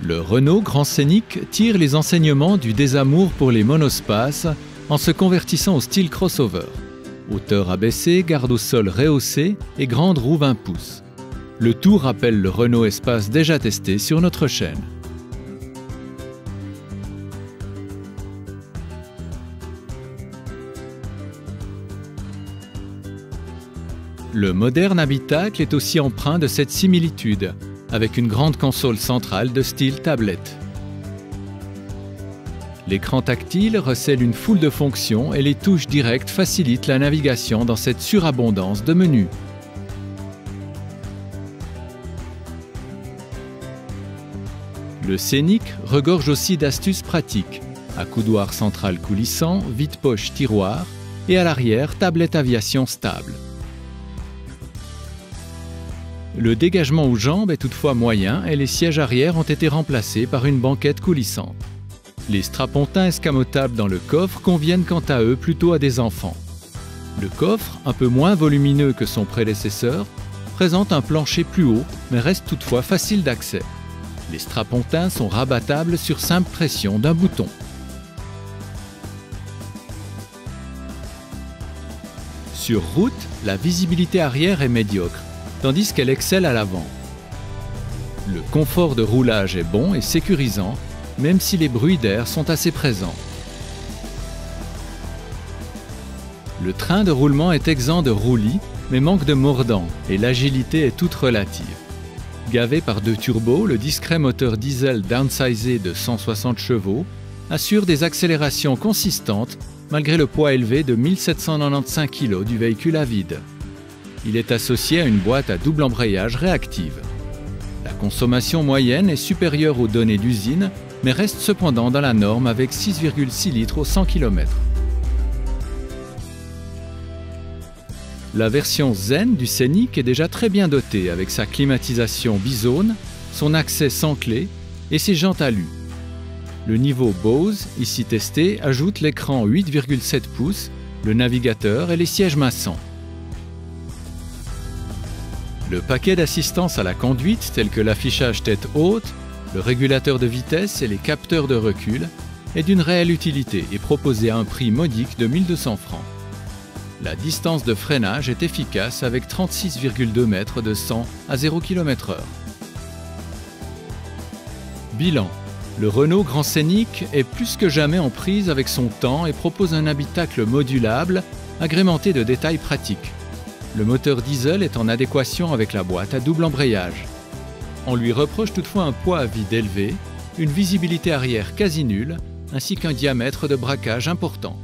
Le Renault Grand Scénic tire les enseignements du désamour pour les monospaces en se convertissant au style crossover. Hauteur abaissée, garde au sol rehaussée et grande roue 20 pouces. Le tout rappelle le Renault Espace déjà testé sur notre chaîne. Le moderne habitacle est aussi empreint de cette similitude, avec une grande console centrale de style tablette. L'écran tactile recèle une foule de fonctions et les touches directes facilitent la navigation dans cette surabondance de menus. Le Scénic regorge aussi d'astuces pratiques, accoudoir central coulissant, vide-poche tiroir et à l'arrière tablette aviation stable. Le dégagement aux jambes est toutefois moyen et les sièges arrière ont été remplacés par une banquette coulissante. Les strapontins escamotables dans le coffre conviennent quant à eux plutôt à des enfants. Le coffre, un peu moins volumineux que son prédécesseur, présente un plancher plus haut mais reste toutefois facile d'accès. Les strapontins sont rabattables sur simple pression d'un bouton. Sur route, la visibilité arrière est médiocre, tandis qu'elle excelle à l'avant. Le confort de roulage est bon et sécurisant, même si les bruits d'air sont assez présents. Le train de roulement est exempt de roulis, mais manque de mordant, et l'agilité est toute relative. Gavé par 2 turbos, le discret moteur diesel downsizé de 160 chevaux assure des accélérations consistantes malgré le poids élevé de 1795 kg du véhicule à vide. Il est associé à une boîte à double embrayage réactive. La consommation moyenne est supérieure aux données d'usine, mais reste cependant dans la norme avec 6,6 litres au 100 km. La version Zen du Scénic est déjà très bien dotée avec sa climatisation bizone, son accès sans clé et ses jantes alu. Le niveau Bose, ici testé, ajoute l'écran 8,7 pouces, le navigateur et les sièges maçons. Le paquet d'assistance à la conduite, tel que l'affichage tête haute, le régulateur de vitesse et les capteurs de recul, est d'une réelle utilité et proposé à un prix modique de 1 200 francs. La distance de freinage est efficace avec 36,2 mètres de 100 à 0 km/h. Bilan. Le Renault Grand Scénic est plus que jamais en prise avec son temps et propose un habitacle modulable, agrémenté de détails pratiques. Le moteur diesel est en adéquation avec la boîte à double embrayage. On lui reproche toutefois un poids à vide élevé, une visibilité arrière quasi nulle, ainsi qu'un diamètre de braquage important.